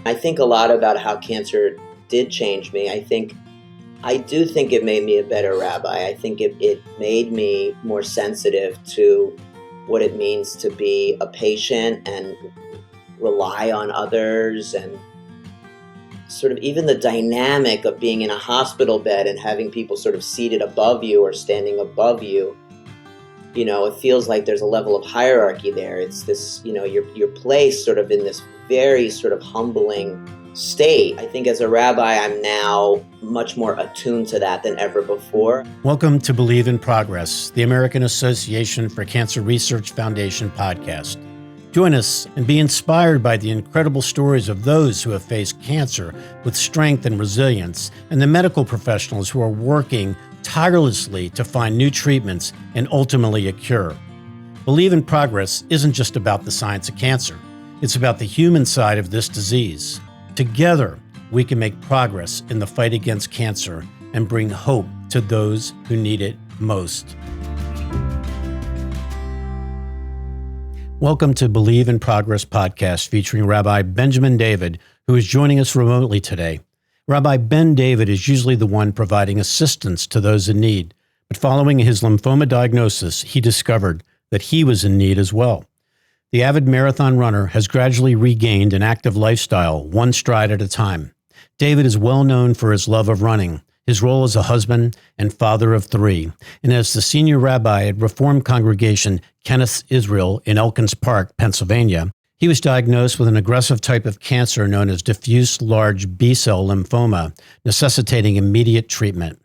I think a lot about how cancer did change me. I do think it made me a better rabbi. I think it made me more sensitive to what it means to be a patient and rely on others, and sort of even the dynamic of being in a hospital bed and having people sort of seated above you or standing above you. You know, it feels like there's a level of hierarchy there. It's this, you know, you're placed sort of in this very sort of humbling state. I think as a rabbi, I'm now much more attuned to that than ever before. Welcome to Believe in Progress, the American Association for Cancer Research Foundation podcast. Join us and be inspired by the incredible stories of those who have faced cancer with strength and resilience, and the medical professionals who are working tirelessly to find new treatments and ultimately a cure. Believe in Progress isn't just about the science of cancer. It's about the human side of this disease. Together, we can make progress in the fight against cancer and bring hope to those who need it most. Welcome to Believe in Progress podcast featuring Rabbi Benjamin David, who is joining us remotely today. Rabbi Ben David is usually the one providing assistance to those in need, but following his lymphoma diagnosis, he discovered that he was in need as well. The avid marathon runner has gradually regained an active lifestyle, one stride at a time. David is well known for his love of running, his role as a husband and father of three, and as the senior rabbi at Reformed Congregation Kenneth Israel in Elkins Park, Pennsylvania. He was diagnosed with an aggressive type of cancer known as diffuse large B-cell lymphoma, necessitating immediate treatment.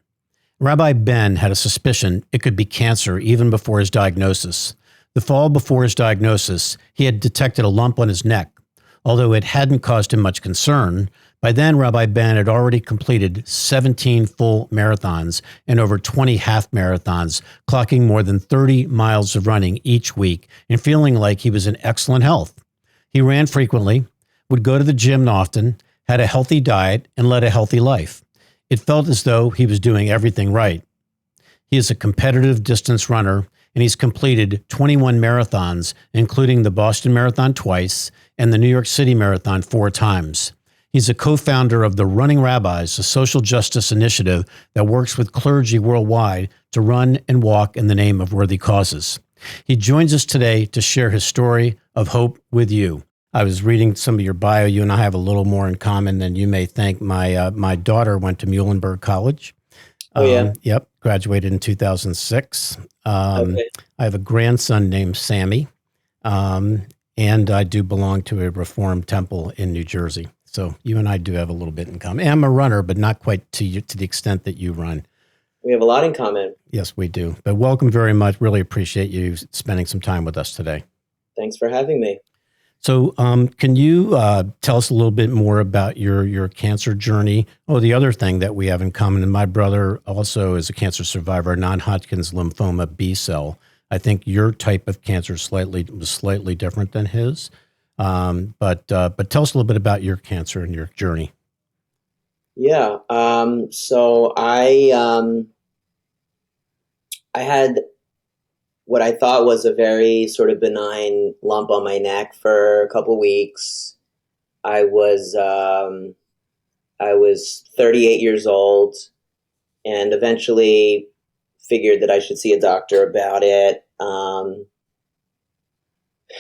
Rabbi Ben had a suspicion it could be cancer even before his diagnosis. The fall before his diagnosis, he had detected a lump on his neck. Although it hadn't caused him much concern, by then Rabbi Ben had already completed 17 full marathons and over 20 half marathons, clocking more than 30 miles of running each week and feeling like he was in excellent health. He ran frequently, would go to the gym often, had a healthy diet, and led a healthy life. It felt as though he was doing everything right. He is a competitive distance runner, and he's completed 21 marathons, including the Boston Marathon twice and the New York City Marathon 4 times. He's a co-founder of the Running Rabbis, a social justice initiative that works with clergy worldwide to run and walk in the name of worthy causes. He joins us today to share his story of hope with you. I was reading some of your bio. You and I have a little more in common than you may think. My daughter went to Muhlenberg College. Oh, yeah? Yep, graduated in 2006. Okay. I have a grandson named Sammy, and I do belong to a Reformed temple in New Jersey. So you and I do have a little bit in common. I'm a runner, but not quite to the extent that you run. We have a lot in common. Yes, we do. But welcome very much. Really appreciate you spending some time with us today. Thanks for having me. So can you tell us a little bit more about your cancer journey? Oh, the other thing that we have in common, and my brother also is a cancer survivor, non-Hodgkin's lymphoma B-cell. I think your type of cancer was slightly different than his. But tell us a little bit about your cancer and your journey. Yeah. So I had what I thought was a very sort of benign lump on my neck for a couple weeks. I was 38 years old and eventually figured that I should see a doctor about it,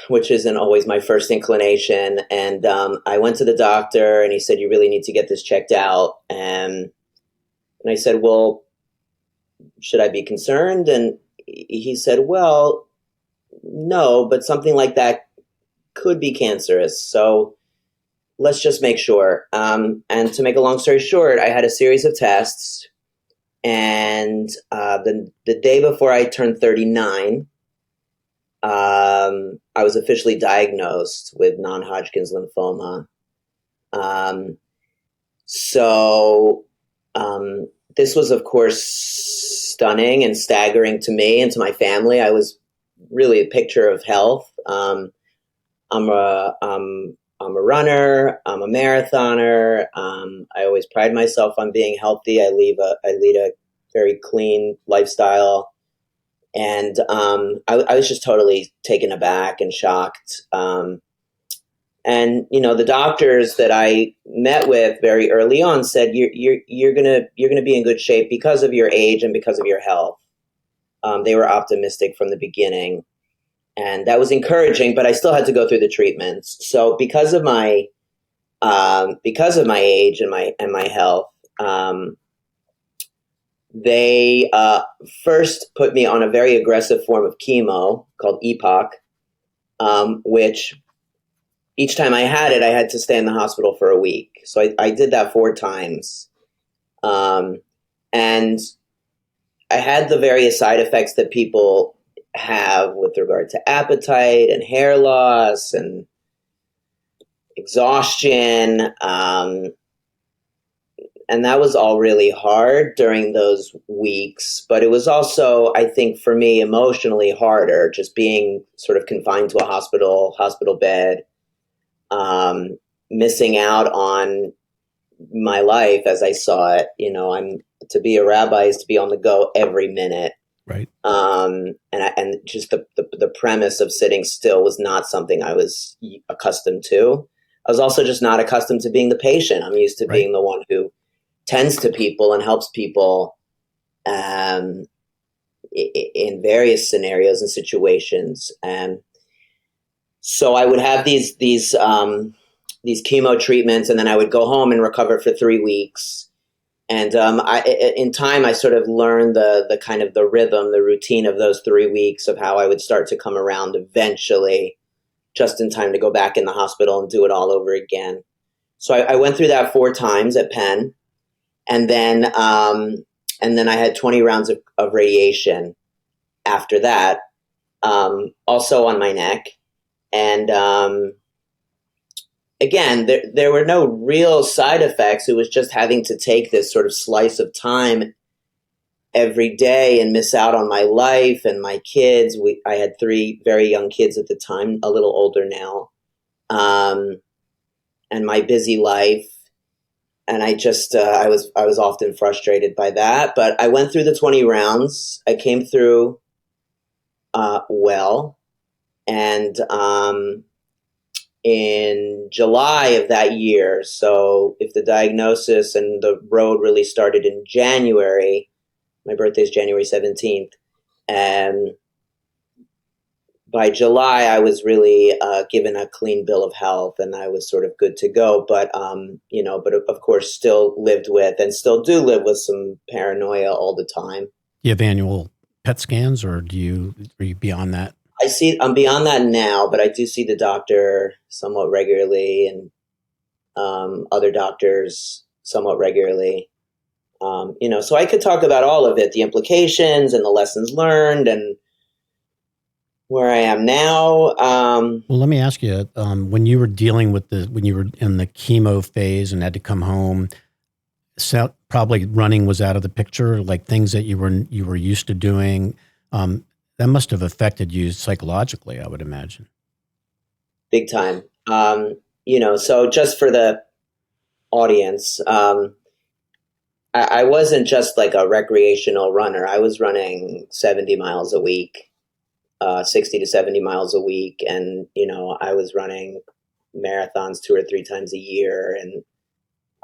which isn't always my first inclination. And I went to the doctor and he said, "You really need to get this checked out." And I said, "Well, should I be concerned?" And he said, "Well, no, but something like that could be cancerous. So let's just make sure." And to make a long story short, I had a series of tests. And the day before I turned 39, I was officially diagnosed with non-Hodgkin's lymphoma. This was, of course, stunning and staggering to me and to my family. I was really a picture of health. I'm a runner. I'm a marathoner. I always pride myself on being healthy. I lead a very clean lifestyle. And I was just totally taken aback and shocked. And the doctors that I met with very early on said you're gonna be in good shape because of your age and because of your health. They were optimistic from the beginning, and that was encouraging. But I still had to go through the treatments. So because of my age and my health, they first put me on a very aggressive form of chemo called EPOC, which each time I had it, I had to stay in the hospital for a week. So I did that 4 times. And I had the various side effects that people have with regard to appetite and hair loss and exhaustion. And that was all really hard during those weeks. But it was also, I think, for me, emotionally harder, just being sort of confined to a hospital bed, missing out on my life as I saw it. To be a rabbi is to be on the go every minute. Right. And just the premise of sitting still was not something I was accustomed to. I was also just not accustomed to being the patient. I'm used to being the one who tends to people and helps people in various scenarios and situations. And so I would have these chemo treatments, and then I would go home and recover for 3 weeks. And in time, I sort of learned the kind of the rhythm, the routine of those 3 weeks of how I would start to come around eventually, just in time to go back in the hospital and do it all over again. So I went through that 4 times at Penn, and then I had 20 rounds of radiation after that, also on my neck. And again, there were no real side effects. It was just having to take this sort of slice of time every day and miss out on my life and my kids. I had 3 very young kids at the time, a little older now, and my busy life. And I just, I was often frustrated by that. But I went through the 20 rounds. I came through well. And in July of that year, so if the diagnosis and the road really started in January, my birthday is January 17th, and by July I was really given a clean bill of health, and I was sort of good to go. But but of course still lived with, and still do live with, some paranoia all the time. You have annual PET scans, or are you beyond that? I'm beyond that now, but I do see the doctor somewhat regularly, and other doctors somewhat regularly. So I could talk about all of it, the implications and the lessons learned and where I am now. Well, let me ask you, when you were dealing with when you were in the chemo phase and had to come home, probably running was out of the picture, like things that you were used to doing. That must have affected you psychologically, I would imagine. Big time. So just for the audience, I wasn't just like a recreational runner. I was running 70 miles a week, 60 to 70 miles a week. And, I was running marathons 2 or 3 times a year. And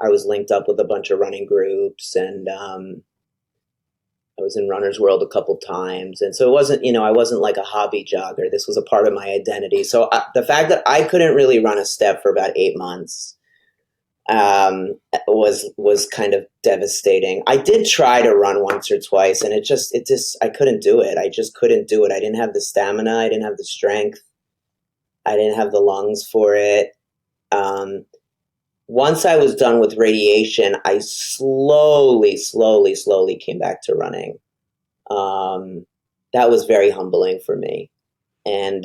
I was linked up with a bunch of running groups, and I was in Runner's World a couple times. And so it wasn't, I wasn't like a hobby jogger. This was a part of my identity. So the fact that I couldn't really run a step for about 8 months was kind of devastating. I did try to run once or twice, and I couldn't do it. I just couldn't do it. I didn't have the stamina. I didn't have the strength. I didn't have the lungs for it. Once I was done with radiation, I slowly came back to running. That was very humbling for me. And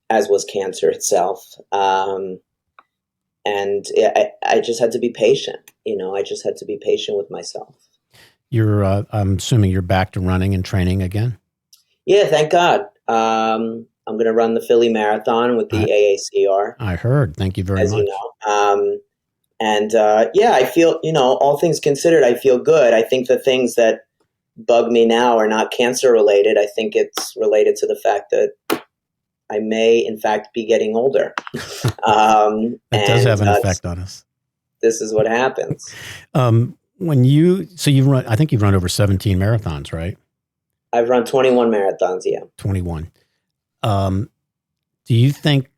as was cancer itself. And I just had to be patient. I just had to be patient with myself. I'm assuming you're back to running and training again? Yeah, thank God. I'm going to run the Philly Marathon with the AACR. I heard. Thank you very much. As you know. I feel, all things considered, I feel good. I think the things that bug me now are not cancer related. I think it's related to the fact that I may, in fact, be getting older. That does have an effect on us. This is what happens. You've run, I think you've run over 17 marathons, right? I've run 21 marathons, yeah. 21. Do you think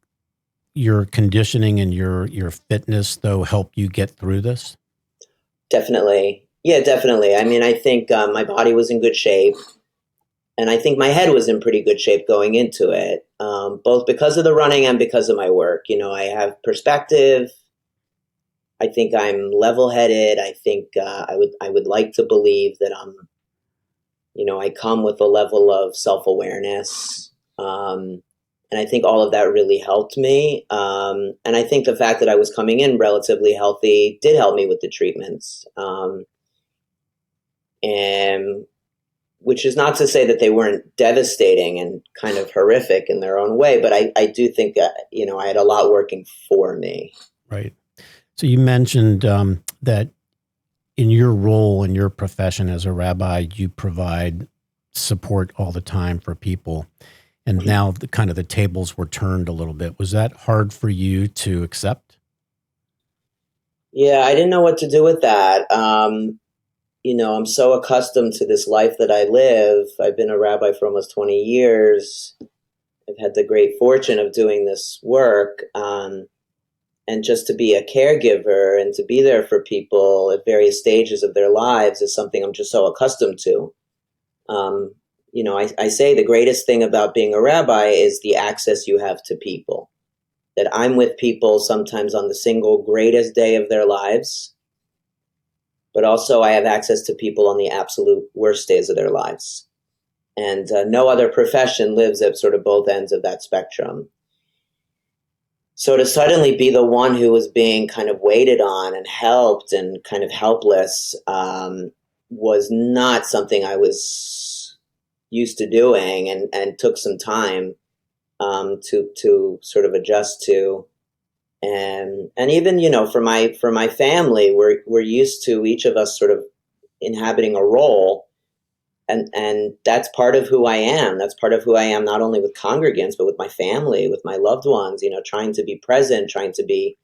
your conditioning and your fitness, though, help you get through this? Definitely. Yeah, definitely. I mean, I think my body was in good shape. And I think my head was in pretty good shape going into it, both because of the running and because of my work. I have perspective. I think I'm level-headed. I think I would like to believe that I come with a level of self-awareness. And I think all of that really helped me. And I think the fact that I was coming in relatively healthy did help me with the treatments. And which is not to say that they weren't devastating and kind of horrific in their own way, but I do think that, I had a lot working for me. Right. So you mentioned that in your role, in your profession as a rabbi, you provide support all the time for people. And now the tables were turned a little bit. Was that hard for you to accept? Yeah, I didn't know what to do with that. I'm so accustomed to this life that I live. I've been a rabbi for almost 20 years. I've had the great fortune of doing this work. And just to be a caregiver and to be there for people at various stages of their lives is something I'm just so accustomed to. I say the greatest thing about being a rabbi is the access you have to people. That I'm with people sometimes on the single greatest day of their lives, but also I have access to people on the absolute worst days of their lives. And no other profession lives at sort of both ends of that spectrum. So to suddenly be the one who was being kind of waited on and helped and kind of helpless was not something I was used to doing, and took some time to sort of adjust to. And even for my family, we're used to each of us sort of inhabiting a role. And that's part of who I am. That's part of who I am, not only with congregants, but with my family, with my loved ones, trying to be present, trying to be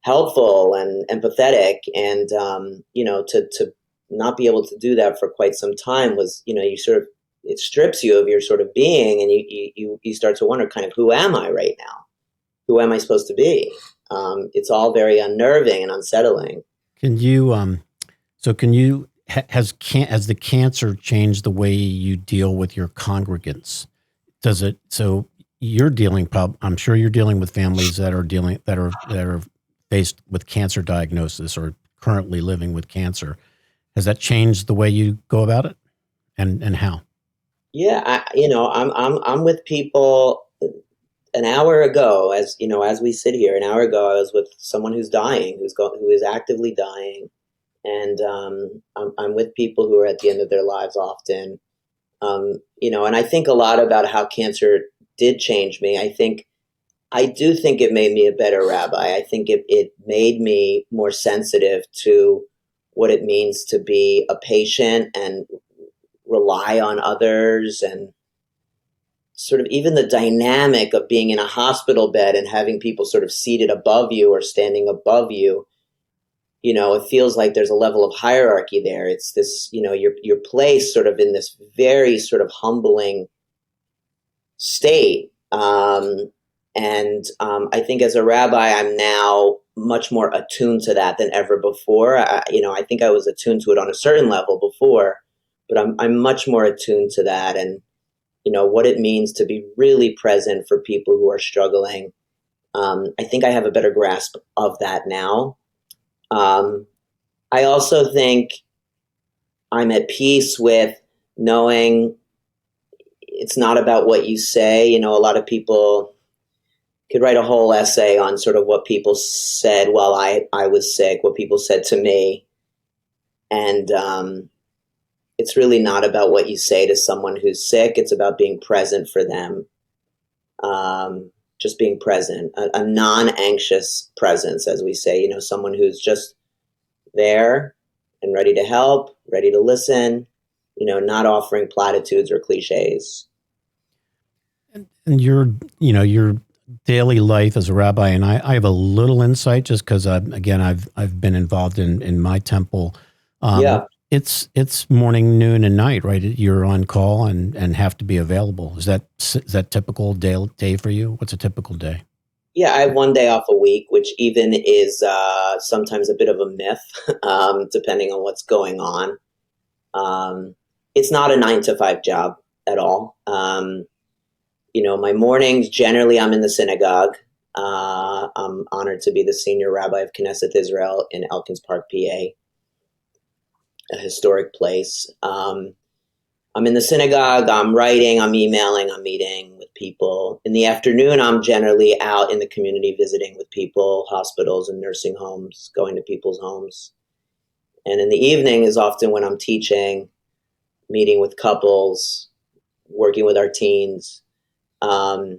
helpful and empathetic. And, to not be able to do that for quite some time was, it strips you of your sort of being, and you start to wonder kind of, who am I right now? Who am I supposed to be? It's all very unnerving and unsettling. Has the cancer changed the way you deal with your congregants? So I'm sure you're dealing with families that are faced with cancer diagnosis or currently living with cancer. Has that changed the way you go about it, and how? Yeah, I'm with people. An hour ago, as we sit here, an hour ago, I was with someone who's dying, who is actively dying. And I'm with people who are at the end of their lives often. And I think a lot about how cancer did change me. I do think it made me a better rabbi. I think it made me more sensitive to what it means to be a patient and rely on others, and sort of even the dynamic of being in a hospital bed and having people sort of seated above you or standing above you. It feels like there's a level of hierarchy there. It's this, you're placed sort of in this very sort of humbling state. I think as a rabbi, I'm now much more attuned to that than ever before. I think I was attuned to it on a certain level before, but I'm much more attuned to that, and what it means to be really present for people who are struggling. I think I have a better grasp of that now. I also think I'm at peace with knowing it's not about what you say. A lot of people could write a whole essay on sort of what people said while I was sick, what people said to me. And it's really not about what you say to someone who's sick. It's about being present for them. Just being present, a non-anxious presence, as we say, someone who's just there and ready to help, ready to listen, not offering platitudes or cliches. your daily life as a rabbi, and I have a little insight just because I've been involved in my temple. Yeah. It's morning, noon, and night, right? You're on call and have to be available. Is that typical day for you? What's a typical day? Yeah, I have one day off a week, which even is sometimes a bit of a myth, depending on what's going on. It's not a 9 to 5 job at all. My mornings, generally I'm in the synagogue. I'm honored to be the senior rabbi of Knesset Israel in Elkins Park, PA, a historic place. I'm in the synagogue, I'm writing, I'm emailing, I'm meeting with people. In the afternoon, I'm generally out in the community visiting with people, hospitals and nursing homes, going to people's homes. And in the evening is often when I'm teaching, meeting with couples, working with our teens. So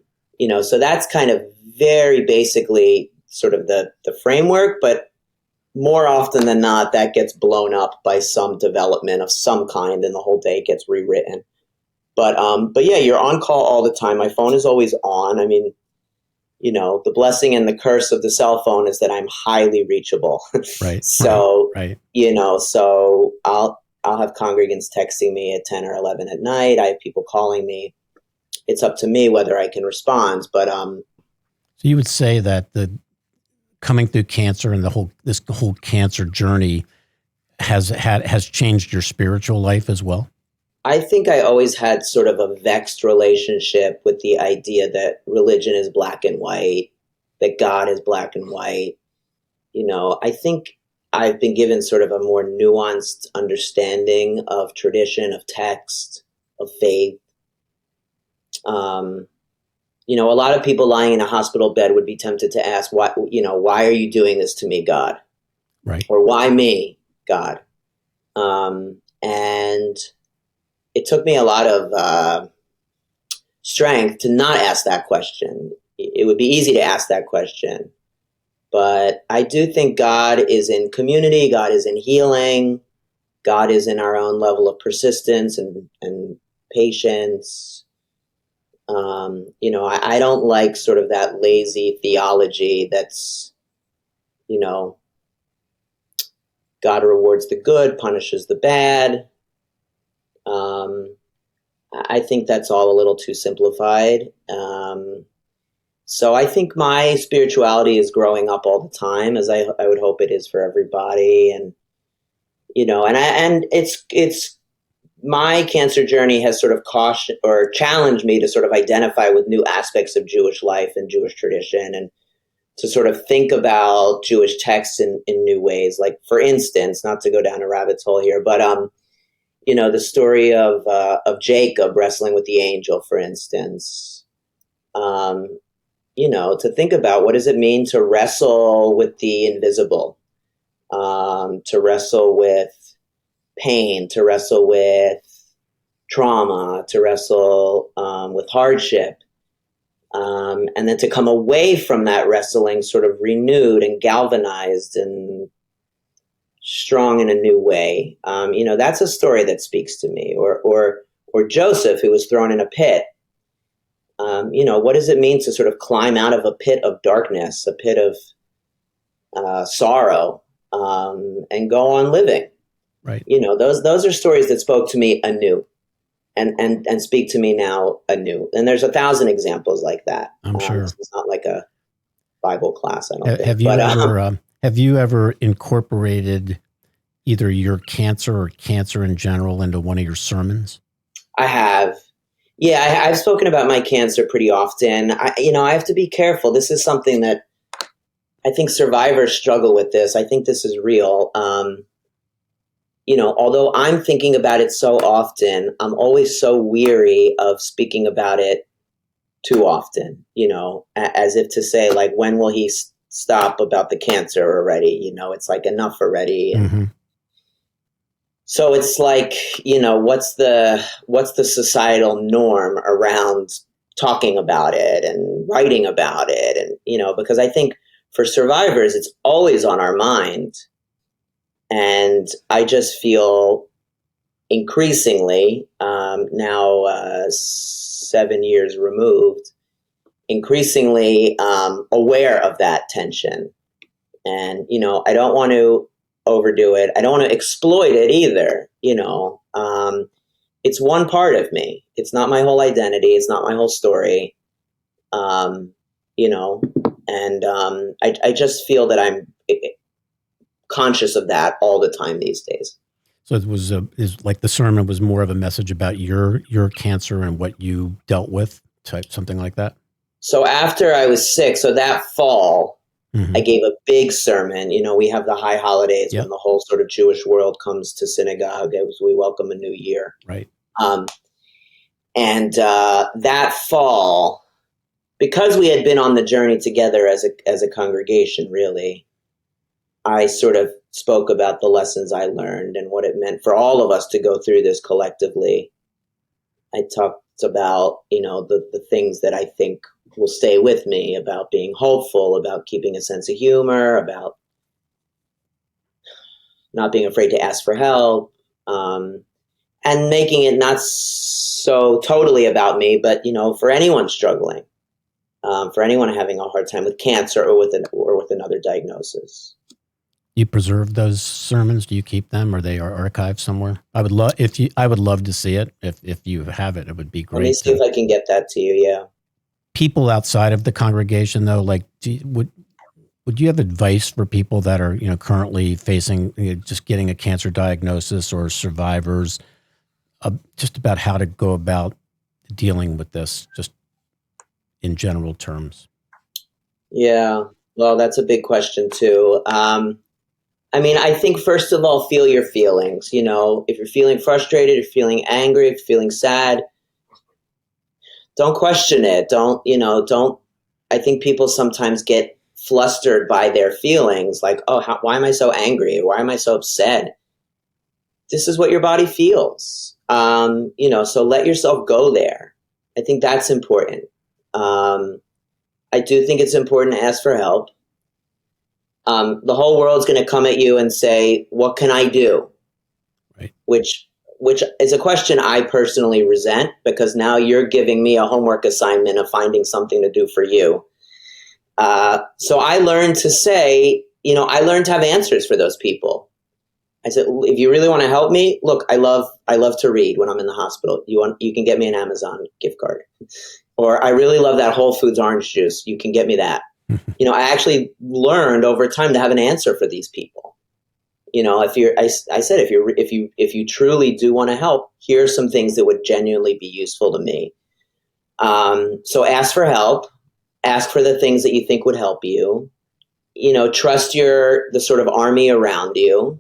that's kind of very basically sort of the framework, but more often than not, that gets blown up by some development of some kind and the whole day gets rewritten. But yeah, you're on call all the time. My phone is always on. I mean, the blessing and the curse of the cell phone is that I'm highly reachable. Right. So, right. So I'll have congregants texting me at 10 or 11 at night. I have people calling me. It's up to me whether I can respond. But so you would say that the coming through cancer and this whole cancer journey has changed your spiritual life as well? I think I always had sort of a vexed relationship with the idea that religion is black and white, that God is black and white. I think I've been given sort of a more nuanced understanding of tradition, of text, of faith. A lot of people lying in a hospital bed would be tempted to ask, why are you doing this to me, God? Right. Or why me, God? And it took me a lot of strength to not ask that question. It would be easy to ask that question. But I do think God is in community, God is in healing, God is in our own level of persistence and patience. I don't like sort of that lazy theology that's, God rewards the good, punishes the bad. I think that's all a little too simplified. So I think my spirituality is growing up all the time, as I would hope it is for everybody. And, and it's my cancer journey has sort of cautioned or challenged me to sort of identify with new aspects of Jewish life and Jewish tradition and to sort of think about Jewish texts in new ways. Like, for instance, not to go down a rabbit's hole here, but, the story of Jacob wrestling with the angel, for instance, to think about what does it mean to wrestle with the invisible, to wrestle with pain, to wrestle with trauma, to wrestle with hardship, and then to come away from that wrestling sort of renewed and galvanized and strong in a new way. That's a story that speaks to me. Or Joseph, who was thrown in a pit. What does it mean to sort of climb out of a pit of darkness, a pit of sorrow, and go on living? Right. Those are stories that spoke to me anew and speak to me now anew. And there's 1,000 examples like that. I'm sure. It's not like a Bible class, I don't think. Have you ever incorporated either your cancer or cancer in general into one of your sermons? I have. Yeah, I've spoken about my cancer pretty often. I have to be careful. This is something that I think survivors struggle with this. I think this is real. Although I'm thinking about it so often, I'm always so weary of speaking about it too often, as if to say, like, when will he stop about the cancer already? It's like enough already. Mm-hmm. So it's like, what's the societal norm around talking about it and writing about it? And, because I think for survivors, it's always on our mind. And I just feel increasingly, now 7 years removed, increasingly aware of that tension. And, I don't want to overdo it. I don't want to exploit it either. It's one part of me. It's not my whole identity. It's not my whole story. Um, you know, and I just feel that I'm conscious of that all the time these days. So it was is like the sermon was more of a message about your cancer and what you dealt with, type something like that. So after I was sick, so that fall, Mm-hmm. I gave a big sermon. We have the high holidays Yep. when the whole sort of Jewish world comes to synagogue as we welcome a new year. Right. And that fall, because we had been on the journey together as a congregation, really, I sort of spoke about the lessons I learned and what it meant for all of us to go through this collectively. I talked about, the things that I think will stay with me, about being hopeful, about keeping a sense of humor, about not being afraid to ask for help, and making it not so totally about me, but, for anyone struggling, for anyone having a hard time with cancer or with another diagnosis. You preserve those sermons? Do you keep them, or they are archived somewhere? I would love I would love to see it. If you have it, it would be great. Let me see if I can get that to you. Yeah. People outside of the congregation, though, like, would you have advice for people that are currently facing just getting a cancer diagnosis, or survivors, just about how to go about dealing with this, just in general terms? Yeah. Well, that's a big question too. I think first of all, feel your feelings. If you're feeling frustrated, if you're feeling angry, if you're feeling sad, don't question it. Don't. I think people sometimes get flustered by their feelings, like, oh, why am I so angry? Why am I so upset? This is what your body feels. So let yourself go there. I think that's important. I do think it's important to ask for help. The whole world's going to come at you and say, what can I do? Right. Which is a question I personally resent, because now you're giving me a homework assignment of finding something to do for you. So I learned to say, I learned to have answers for those people. I said, if you really want to help me, look, I love to read when I'm in the hospital. You can get me an Amazon gift card. Or I really love that Whole Foods orange juice. You can get me that. I actually learned over time to have an answer for these people. If you truly do want to help, here are some things that would genuinely be useful to me. So ask for help. Ask for the things that you think would help you. Trust the sort of army around you.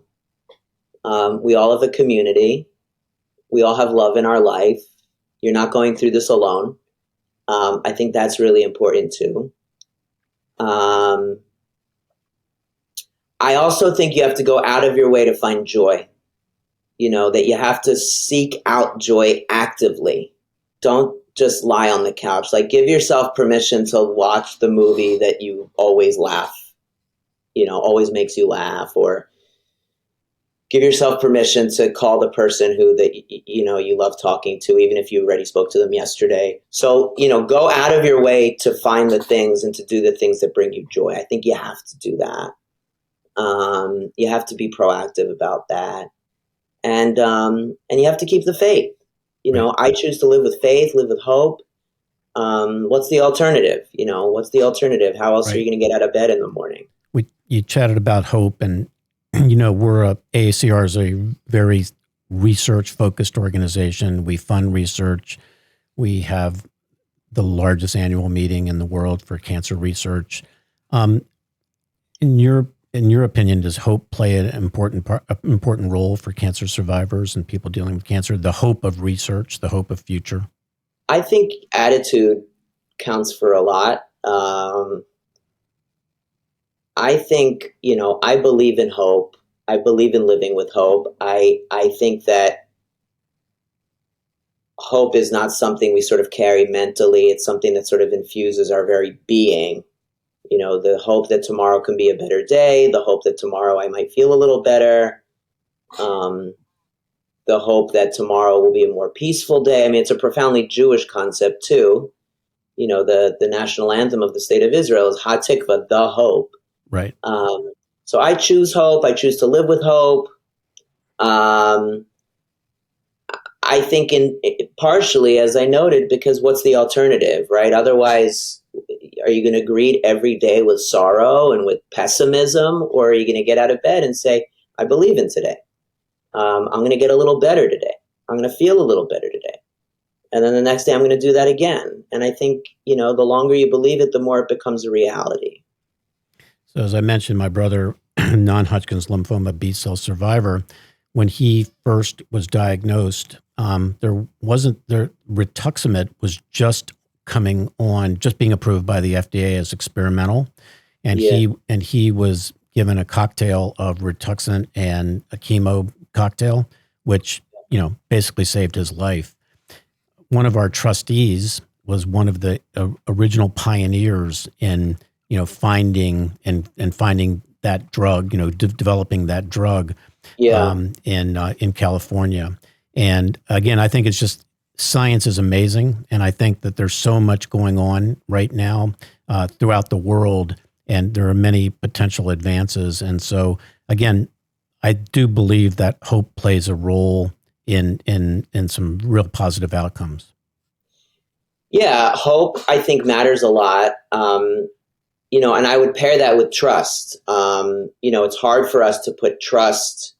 We all have a community. We all have love in our life. You're not going through this alone. I think that's really important too. I also think you have to go out of your way to find joy. That you have to seek out joy actively. Don't just lie on the couch. Like, give yourself permission to watch the movie that you always laugh, always makes you laugh, or give yourself permission to call the person who you love talking to, even if you already spoke to them yesterday. So, go out of your way to find the things and to do the things that bring you joy. I think you have to do that. You have to be proactive about that. And you have to keep the faith. Right. I choose to live with faith, live with hope. What's the alternative? What's the alternative? How else are you going to get out of bed in the morning? You chatted about hope, and AACR is a very research-focused organization. We fund research. We have the largest annual meeting in the world for cancer research. In your opinion, does hope play an important role for cancer survivors and people dealing with cancer? The hope of research, the hope of future. I think attitude counts for a lot. I think, I believe in hope. I believe in living with hope. I think that hope is not something we sort of carry mentally. It's something that sort of infuses our very being. The hope that tomorrow can be a better day, the hope that tomorrow I might feel a little better. the hope that tomorrow will be a more peaceful day. I mean, it's a profoundly Jewish concept too. You know, the national anthem of the state of Israel is Hatikva, the hope. Right. So I choose hope. I choose to live with hope. I think partially, as I noted, because what's the alternative, right? Otherwise, are you going to greet every day with sorrow and with pessimism, or are you going to get out of bed and say, I believe in today. I'm going to get a little better today. I'm going to feel a little better today. And then the next day I'm going to do that again. And I think, the longer you believe it, the more it becomes a reality. So as I mentioned, my brother, non-Hodgkin's lymphoma B-cell survivor, when he first was diagnosed, rituximab was just being approved by the FDA as experimental. And he was given a cocktail of Rituxan and a chemo cocktail, which, basically saved his life. One of our trustees was one of the original pioneers in, finding that drug, developing that drug in California. And again, I think it's just science is amazing. And I think that there's so much going on right now throughout the world, and there are many potential advances. And so, again, I do believe that hope plays a role in some real positive outcomes. Yeah, hope, I think, matters a lot. And I would pair that with trust. It's hard for us to put trust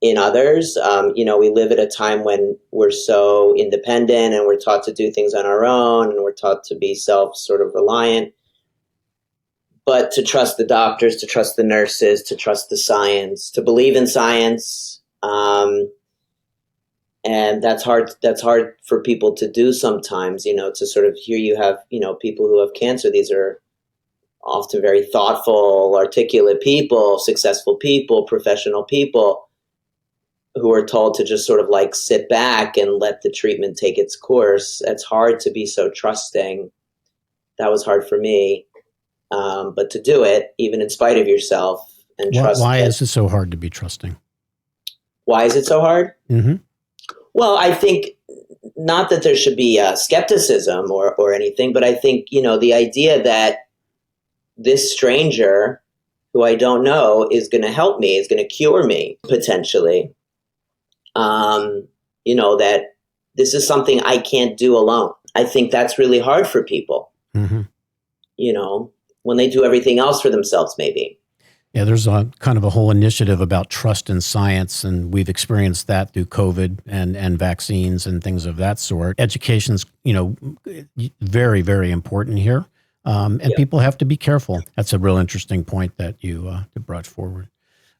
in others. We live at a time when we're so independent and we're taught to do things on our own and we're taught to be self-reliant. But to trust the doctors, to trust the nurses, to trust the science, to believe in science. And that's hard for people to do sometimes, to sort of here you have, people who have cancer. These are often very thoughtful, articulate people, successful people, professional people who are told to just sort of like sit back and let the treatment take its course. It's hard to be so trusting. That was hard for me. But to do it, even in spite of yourself and trust. Why is it so hard to be trusting? Why is it so hard? Mm-hmm. Well, I think not that there should be skepticism or anything, but I think, the idea that this stranger who I don't know is going to help me, is going to cure me potentially. That this is something I can't do alone. I think that's really hard for people, mm-hmm. When they do everything else for themselves, maybe. Yeah, there's a kind of a whole initiative about trust in science, and we've experienced that through COVID and vaccines and things of that sort. Education's, very, very important here, people have to be careful. That's a real interesting point that you brought forward.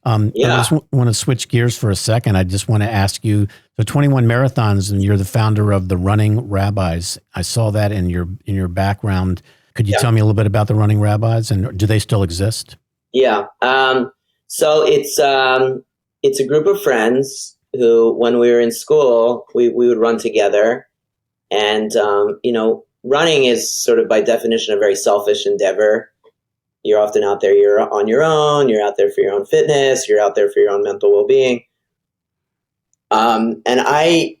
I just want to switch gears for a second. I just want to ask you, so 21 marathons, and you're the founder of the Running Rabbis. I saw that in your background. Could you tell me a little bit about the Running Rabbis, and do they still exist? Yeah. So it's a group of friends who, when we were in school, we would run together. And, running is sort of by definition a very selfish endeavor. You're often out there, you're on your own, you're out there for your own fitness, you're out there for your own mental well-being. And I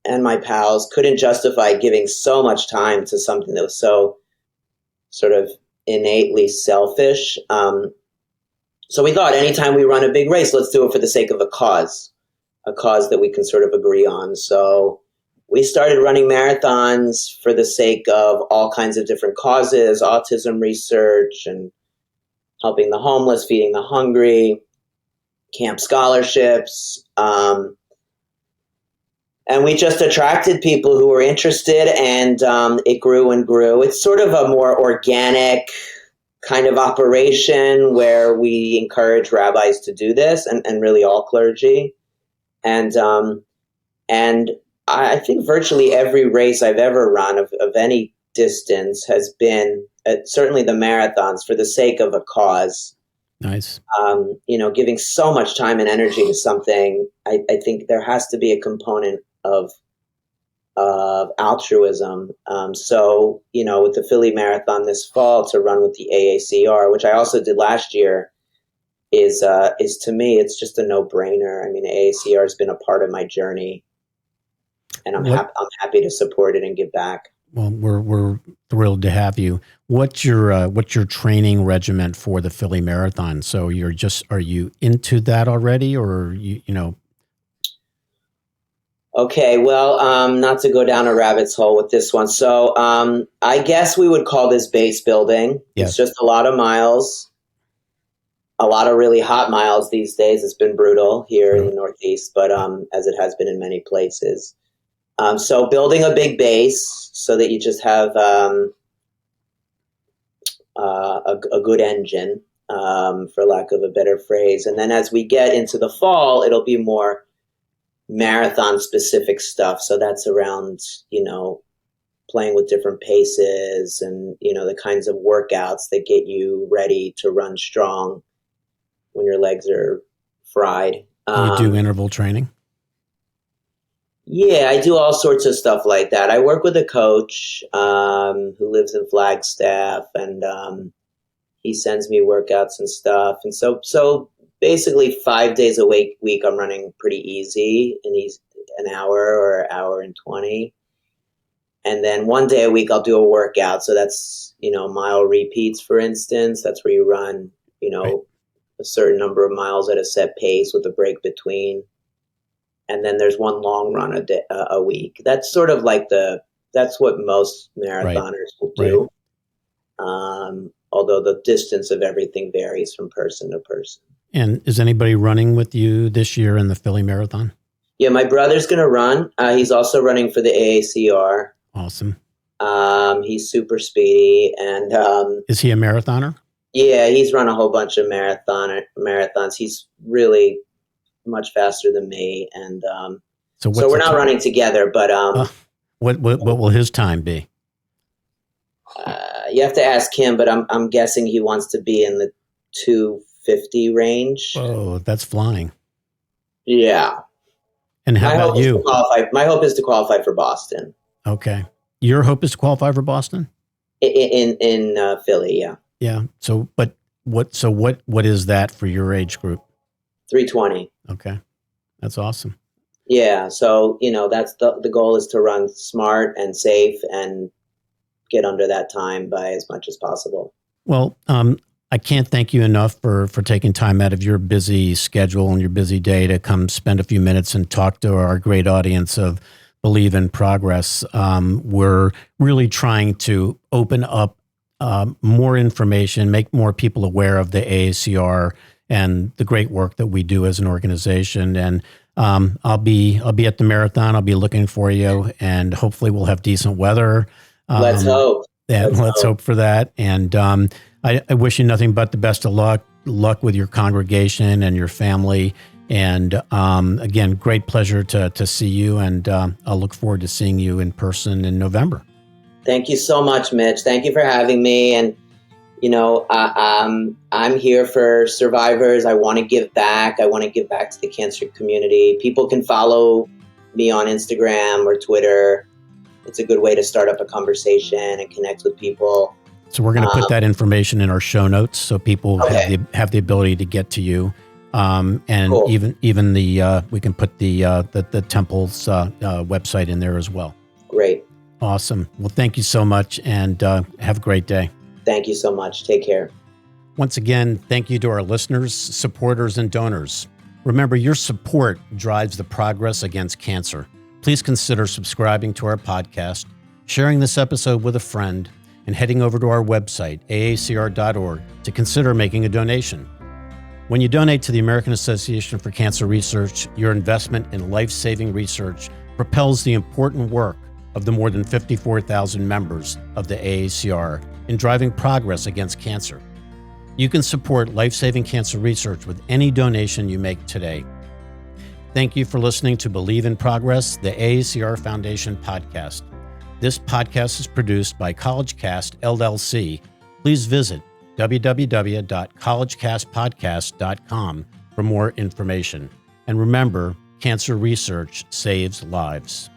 and my pals couldn't justify giving so much time to something that was so sort of innately selfish. So we thought anytime we run a big race, let's do it for the sake of a cause that we can sort of agree on. So we started running marathons for the sake of all kinds of different causes, autism research and helping the homeless, feeding the hungry, camp scholarships. And we just attracted people who were interested, and it grew and grew. It's sort of a more organic kind of operation where we encourage rabbis to do this, and really all clergy. And I think virtually every race I've ever run of any distance has been, certainly the marathons, for the sake of a cause. Nice. Giving so much time and energy to something, I think there has to be a component of altruism. So, with the Philly Marathon this fall, to run with the AACR, which I also did last year, is to me, it's just a no-brainer. I mean, AACR has been a part of my journey, and I'm happy to support it and give back. Well, we're thrilled to have you. What's your training regimen for the Philly Marathon? So are you into that already, or you know? Okay, well, not to go down a rabbit's hole with this one. So I guess we would call this base building. Yes. It's just a lot of miles, a lot of really hot miles these days. It's been brutal here in the Northeast, but as it has been in many places. So building a big base so that you just have a good engine, for lack of a better phrase. And then as we get into the fall, it'll be more marathon specific stuff. So that's around, playing with different paces and, the kinds of workouts that get you ready to run strong when your legs are fried. You do interval training? Yeah, I do all sorts of stuff like that. I work with a coach who lives in Flagstaff, and he sends me workouts and stuff. And so basically 5 days a week I'm running pretty easy, and he's an hour or hour and 20. And then 1 day a week I'll do a workout. So that's, mile repeats, for instance. That's where you run, Right. a certain number of miles at a set pace with a break between. And then there's one long run a week. That's sort of like that's what most marathoners will do. Right. Although the distance of everything varies from person to person. And is anybody running with you this year in the Philly Marathon? Yeah, my brother's going to run. He's also running for the AACR. Awesome. He's super speedy. And is he a marathoner? Yeah, he's run a whole bunch of marathons. He's really much faster than me, and so we're not running together. But what will his time be? You have to ask him, but I'm guessing he wants to be in the 250 range. Oh, that's flying. Yeah. And how about you? My hope is to qualify for Boston. Okay, your hope is to qualify for Boston in Philly. Yeah. Yeah. So, but what is that for your age group? 320. Okay. That's awesome. Yeah. So, that's the goal is to run smart and safe and get under that time by as much as possible. Well, I can't thank you enough for taking time out of your busy schedule and your busy day to come spend a few minutes and talk to our great audience of Believe in Progress. We're really trying to open up more information, make more people aware of the AACR and the great work that we do as an organization. And I'll be at the marathon. I'll be looking for you, and hopefully we'll have decent weather. Let's hope. Yeah, let's hope for that. And I wish you nothing but the best of luck with your congregation and your family. And again, great pleasure to see you. And I'll look forward to seeing you in person in November. Thank you so much, Mitch. Thank you for having me. And I'm here for survivors. I want to give back. I want to give back to the cancer community. People can follow me on Instagram or Twitter. It's a good way to start up a conversation and connect with people. So we're going to put that information in our show notes so people have the ability to get to you. And cool. even we can put the temple's website in there as well. Great. Awesome. Well, thank you so much, and have a great day. Thank you so much. Take care. Once again, thank you to our listeners, supporters, and donors. Remember, your support drives the progress against cancer. Please consider subscribing to our podcast, sharing this episode with a friend, and heading over to our website, aacr.org, to consider making a donation. When you donate to the American Association for Cancer Research, your investment in life-saving research propels the important work of the more than 54,000 members of the AACR in driving progress against cancer. You can support life-saving cancer research with any donation you make today. Thank you for listening to Believe in Progress, the AACR Foundation podcast. This podcast is produced by CollegeCast LLC. Please visit www.collegecastpodcast.com for more information. And remember, cancer research saves lives.